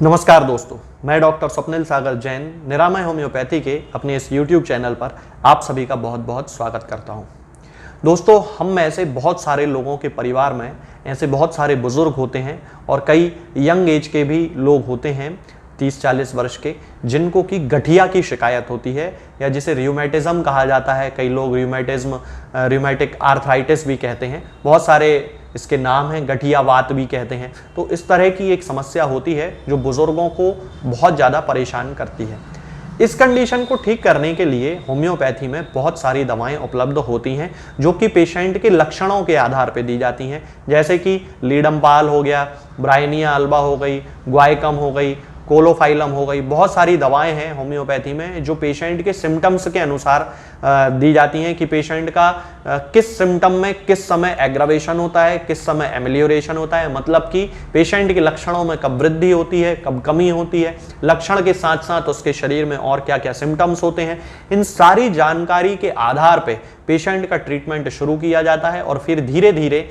नमस्कार दोस्तों, मैं डॉक्टर स्वप्निल सागर जैन निरामय होम्योपैथी के अपने इस YouTube चैनल पर आप सभी का बहुत बहुत स्वागत करता हूं। दोस्तों, हम में ऐसे बहुत सारे लोगों के परिवार में ऐसे बहुत सारे बुजुर्ग होते हैं और कई यंग एज के भी लोग होते हैं 30-40 वर्ष के, जिनको कि गठिया की शिकायत होती है या जिसे रियूमेटिज्म कहा जाता है। कई लोग रियूमेटिक आर्थराइटिस भी कहते हैं, बहुत सारे इसके नाम हैं, गठियावात भी कहते हैं। तो इस तरह की एक समस्या होती है जो बुजुर्गों को बहुत ज़्यादा परेशान करती है। इस कंडीशन को ठीक करने के लिए होम्योपैथी में बहुत सारी दवाएं उपलब्ध होती हैं जो कि पेशेंट के लक्षणों के आधार पर दी जाती हैं, जैसे कि लीडम्पाल हो गया, ब्रायनिया अल्बा हो गई, ग्वाइकम हो गई, कोलोफाइलम हो गई। बहुत सारी दवाएं हैं होम्योपैथी में जो पेशेंट के सिम्टम्स के अनुसार दी जाती हैं कि पेशेंट का किस सिम्टम में किस समय एग्रावेशन होता है, किस समय एमेलियोरेशन होता है। मतलब कि पेशेंट के लक्षणों में कब वृद्धि होती है, कब कमी होती है, लक्षण के साथ साथ उसके शरीर में और क्या क्या सिम्टम्स होते हैं। इन सारी जानकारी के आधार पर पेशेंट का ट्रीटमेंट शुरू किया जाता है और फिर धीरे धीरे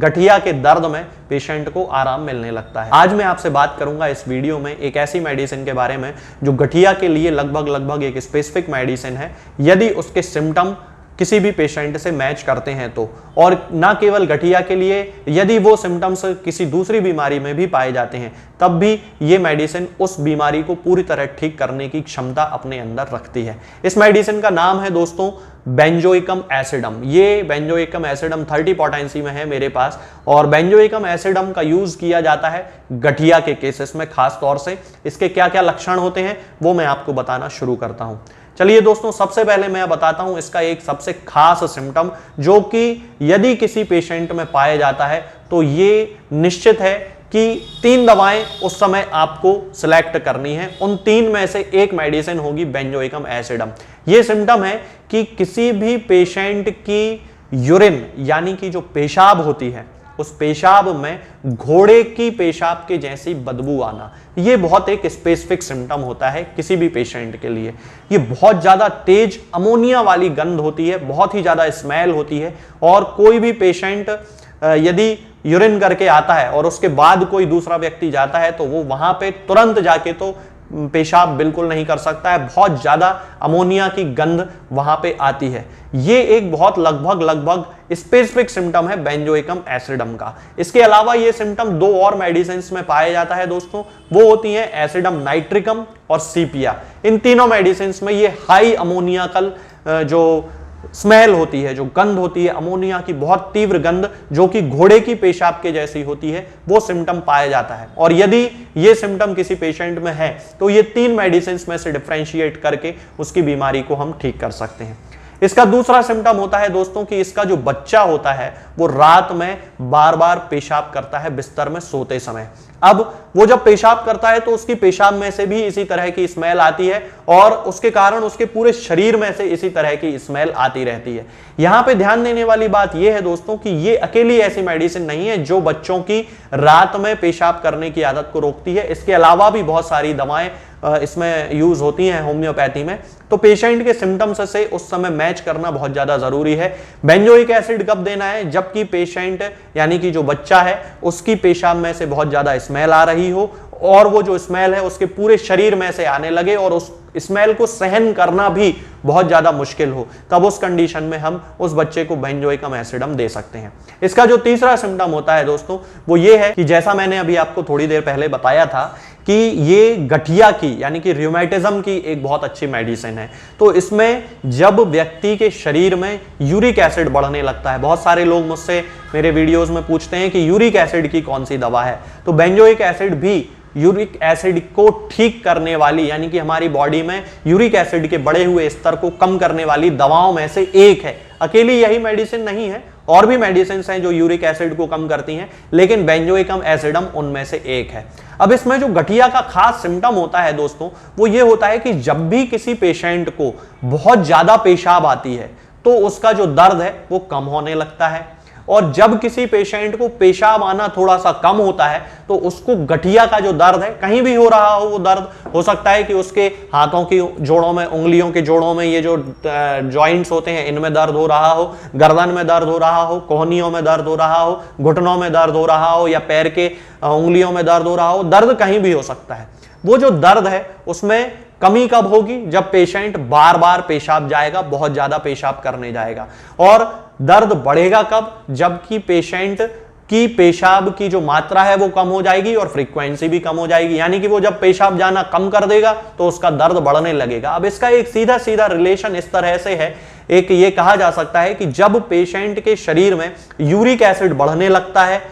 गठिया के दर्द में पेशेंट को आराम मिलने लगता है। आज मैं आपसे बात करूंगा इस वीडियो में एक ऐसी मेडिसिन के बारे में जो गठिया के लिए लगभग एक स्पेसिफिक मेडिसिन है। यदि उसके सिम्टम किसी भी पेशेंट से मैच करते हैं तो, और ना केवल गठिया के लिए, यदि वो सिम्टम्स किसी दूसरी बीमारी में भी पाए जाते हैं तब भी ये मेडिसिन उस बीमारी को पूरी तरह ठीक करने की क्षमता अपने अंदर रखती है। इस मेडिसिन का नाम है दोस्तों बेंजोइकम एसिडम। ये बेंजोइकम एसिडम 30 पोटेंसी में है मेरे पास, और बेंजोइकम एसिडम का यूज किया जाता है गठिया के केसेस में खास तौर से। इसके क्या क्या लक्षण होते हैं वो मैं आपको बताना शुरू करता हूं। चलिए दोस्तों, सबसे पहले मैं बताता हूं इसका एक सबसे खास सिम्टम जो कि यदि किसी पेशेंट में पाया जाता है तो ये निश्चित है कि 3 दवाएं उस समय आपको सिलेक्ट करनी है। उन 3 में से एक मेडिसिन होगी बेंजोइकम एसिडम। यह सिम्टम है कि किसी भी पेशेंट की यूरिन यानी कि जो पेशाब होती है उस पेशाब में घोड़े की पेशाब के जैसी बदबू आना, यह बहुत एक स्पेसिफिक सिम्टम होता है किसी भी पेशेंट के लिए। यह बहुत ज्यादा तेज अमोनिया वाली गंध होती है, बहुत ही ज्यादा स्मेल होती है, और कोई भी पेशेंट यदि यूरिन करके आता है और उसके बाद कोई दूसरा व्यक्ति जाता है तो वो वहां पे तुरंत जाके तो पेशाब बिल्कुल नहीं कर सकता है। बहुत ज्यादा अमोनिया की गंध वहां पे आती है। ये एक बहुत लगभग स्पेसिफिक सिम्टम है बेंजोइकम एसिडम का। इसके अलावा ये सिम्टम 2 और मेडिसिन में पाया जाता है दोस्तों, वो होती हैं एसिडम नाइट्रिकम और सीपिया। इन तीनों मेडिसिन में ये हाई अमोनियाकल जो स्मेल होती है, जो गंध होती है अमोनिया की, बहुत तीव्र गंध जो कि घोड़े की पेशाब के जैसी होती है, वो सिम्टम पाया जाता है। और यदि ये सिम्टम किसी पेशेंट में है तो ये 3 मेडिसिन में से डिफरेंशिएट करके उसकी बीमारी को हम ठीक कर सकते हैं। इसका दूसरा सिम्टम होता है दोस्तों कि इसका जो बच्चा होता है वो रात में बार बार पेशाब करता है बिस्तर में सोते समय। अब वो जब पेशाब करता है तो उसकी पेशाब में से भी इसी तरह की स्मेल आती है और उसके कारण उसके पूरे शरीर में से इसी तरह की स्मेल आती रहती है। यहां पे ध्यान देने वाली बात यह है दोस्तों कि ये अकेली ऐसी मेडिसिन नहीं है जो बच्चों की रात में पेशाब करने की आदत को रोकती है। इसके अलावा भी बहुत सारी दवाएं इसमें यूज होती हैं होम्योपैथी में। तो पेशेंट के सिम्टम्स से उस समय मैच करना बहुत ज्यादा जरूरी है। बेंजोइक एसिड कब देना है? जबकि पेशेंट यानी कि जो बच्चा है उसकी पेशाब में से बहुत ज्यादा स्मेल आ रही हो और वो जो स्मेल है उसके पूरे शरीर में से आने लगे और उस स्मेल को सहन करना भी बहुत ज्यादा मुश्किल हो, तब उस कंडीशन में हम उस बच्चे को बेंजोइकम एसिडम दे सकते हैं। इसका जो तीसरा सिम्टम होता है दोस्तों वो ये है कि जैसा मैंने अभी आपको थोड़ी देर पहले बताया था कि ये गठिया की यानी कि रियूमेटिज्म की एक बहुत अच्छी मेडिसिन है। तो इसमें जब व्यक्ति के शरीर में यूरिक एसिड बढ़ने लगता है, बहुत सारे लोग मुझसे मेरे वीडियोस में पूछते हैं कि यूरिक एसिड की कौन सी दवा है, तो बेंजोइक एसिड भी यूरिक एसिड को ठीक करने वाली यानी कि हमारी बॉडी में यूरिक एसिड के बढ़े हुए स्तर को कम करने वाली दवाओं में से एक है। अकेली यही मेडिसिन नहीं है, और भी मेडिसिन हैं जो यूरिक एसिड को कम करती हैं, लेकिन बेंजोइकम एसिडम उनमें से एक है। अब इसमें जो गठिया का खास सिम्टम होता है दोस्तों वो ये होता है कि जब भी किसी पेशेंट को बहुत ज्यादा पेशाब आती है तो उसका जो दर्द है वो कम होने लगता है और जब किसी पेशेंट को पेशाब आना थोड़ा सा कम होता है तो उसको गठिया का जो दर्द है, कहीं भी हो रहा हो वो दर्द, हो सकता है कि उसके हाथों की जोड़ों में, उंगलियों के जोड़ों में, ये जो जॉइंट्स होते हैं इनमें दर्द हो रहा हो, गर्दन में दर्द हो रहा हो, कोहनियों में दर्द हो रहा हो, घुटनों में दर्द हो रहा हो, या पैर के उंगलियों में दर्द हो रहा हो, दर्द कहीं भी हो सकता है। वो जो दर्द है उसमें कमी कब होगी? जब पेशेंट बार बार पेशाब जाएगा, बहुत ज्यादा पेशाब करने जाएगा। और दर्द बढ़ेगा कब? जबकि पेशेंट की पेशाब की जो मात्रा है वो कम हो जाएगी और फ्रीक्वेंसी भी कम हो जाएगी, यानी कि वो जब पेशाब जाना कम कर देगा तो उसका दर्द बढ़ने लगेगा। अब इसका एक सीधा सीधा रिलेशन इस तरह से है, एक ये कहा जा सकता है कि जब पेशेंट के शरीर में यूरिक एसिड बढ़ने लगता है,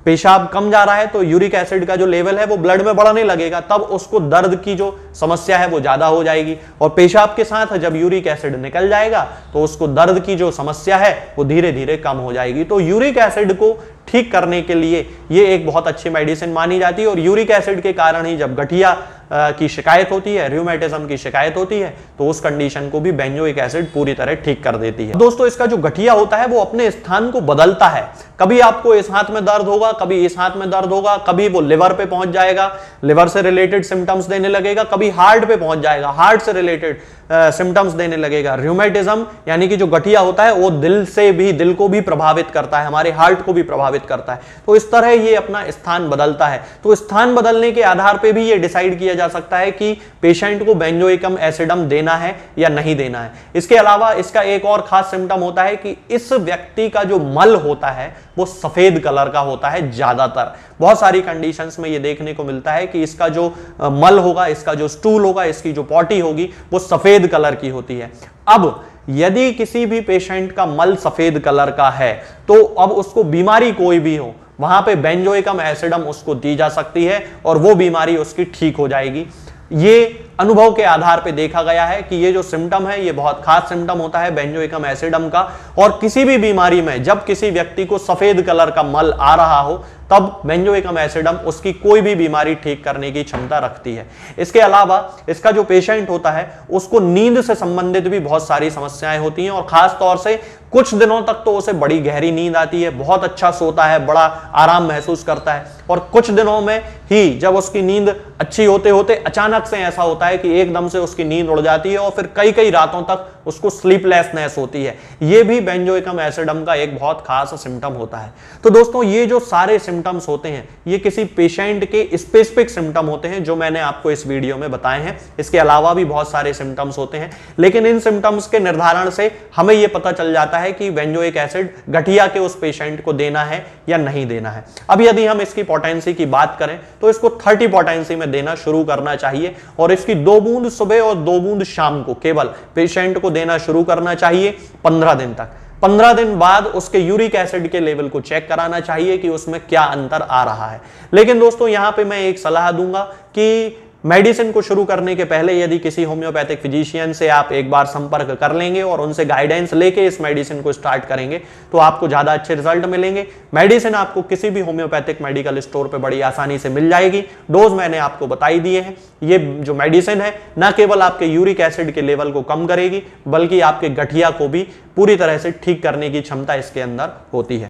पेशाब कम जा रहा है तो यूरिक एसिड का जो लेवल है वो ब्लड में बढ़ने लगेगा, तब उसको दर्द की जो समस्या है वो ज्यादा हो जाएगी। और पेशाब के साथ जब यूरिक एसिड निकल जाएगा तो उसको दर्द की जो समस्या है वो धीरे धीरे कम हो जाएगी। तो यूरिक एसिड को ठीक करने के लिए ये एक बहुत अच्छी मेडिसिन मानी जाती है। और यूरिक एसिड के कारण ही जब गठिया की शिकायत होती है, रूमेटिज्म की शिकायत होती है, तो उस कंडीशन को भी बेंजोइक एसिड पूरी तरह ठीक कर देती है। दोस्तों, इसका जो गठिया होता है वो अपने स्थान को बदलता है। कभी आपको इस हाथ में दर्द होगा, कभी इस हाथ में दर्द होगा, कभी वो लिवर पे पहुंच जाएगा, लिवर से रिलेटेड सिम्टम्स देने लगेगा, कभी हार्ट पे पहुंच जाएगा, हार्ट से रिलेटेड सिम्टम्स देने लगेगा। रूमेटिज्म यानी कि जो गठिया होता है वो दिल को भी प्रभावित करता है, हमारे हार्ट को भी प्रभावित करता है। तो इस तरह ये अपना स्थान बदलता है। तो स्थान बदलने के आधार पे भी ये डिसाइड किया जा सकता है कि पेशेंट को बेंजोइकम एसिडम देना है या नहीं देना है। इसके अलावा इसका एक और खास सिम्टम होता है कि इस व्यक्ति का जो मल होता है वो सफेद कलर का होता है ज्यादातर। बहुत सारी कंडीशंस में ये देखने को मिलता है कि इसका जो मल होगा, इसका जो स्टूल होगा, इसकी जो पॉटी होगी वो सफेद कलर की होती है। अब यदि किसी भी पेशेंट का मल सफेद कलर का है तो अब उसको बीमारी कोई भी हो, वहां पे बेंजोइकम एसिडम उसको दी जा सकती है और वो बीमारी उसकी ठीक हो जाएगी। ये अनुभव के आधार पे देखा गया है कि ये जो सिम्टम है ये बहुत खास सिम्टम होता है बेंजोइकम एसिडम का। और किसी भी बीमारी में जब किसी व्यक्ति को सफेद कलर का मल आ रहा हो तब बेंजोइकम एसिडम उसकी कोई भी बीमारी ठीक करने की क्षमता रखती है। इसके अलावा इसका जो पेशेंट होता है उसको नींद से संबंधित भी बहुत सारी समस्याएं होती हैं और खास तौर से कुछ दिनों तक तो उसे बड़ी गहरी नींद आती है, बहुत अच्छा सोता है, बड़ा आराम महसूस करता है। और कुछ दिनों में ही जब उसकी नींद अच्छी होते होते अचानक से ऐसा होता है कि एकदम से उसकी नींद उड़ जाती है और फिर कई कई रातों तक उसको स्लीपलेसनेस होती है। यह भी बेंजोइकम एसिडम का एक बहुत खास सिम्टम होता है। तो दोस्तों, ये जो सारे सिम्टम्स होते हैं ये किसी पेशेंट के स्पेसिफिक सिम्टम होते हैं जो मैंने आपको इस वीडियो में बताए हैं। इसके अलावा भी बहुत सारे सिम्टम्स होते हैं, लेकिन इन सिम्टम्स के निर्धारण से हमें यह पता चल जाता है कि बेंजोइक एसिड गठिया के उस पेशेंट को देना है या नहीं देना है। अब यदि हम इसकी पोटेंसी की बात करें तो इसको 30 पोटेंसी में देना शुरू करना चाहिए और इसकी 2 बूंद सुबह और 2 बूंद शाम को केवल पेशेंट को देना शुरू करना चाहिए 15 दिन तक। 15 दिन बाद उसके यूरिक एसिड के लेवल को चेक कराना चाहिए कि उसमें क्या अंतर आ रहा है। लेकिन दोस्तों, यहां पे मैं एक सलाह दूंगा कि मेडिसिन को शुरू करने के पहले यदि किसी होम्योपैथिक फिजिशियन से आप एक बार संपर्क कर लेंगे और उनसे गाइडेंस लेके इस मेडिसिन को स्टार्ट करेंगे तो आपको ज्यादा अच्छे रिजल्ट मिलेंगे। मेडिसिन आपको किसी भी होम्योपैथिक मेडिकल स्टोर पे बड़ी आसानी से मिल जाएगी। डोज मैंने आपको बताई दिए हैं। ये जो मेडिसिन है न केवल आपके यूरिक एसिड के लेवल को कम करेगी बल्कि आपके गठिया को भी पूरी तरह से ठीक करने की क्षमता इसके अंदर होती है।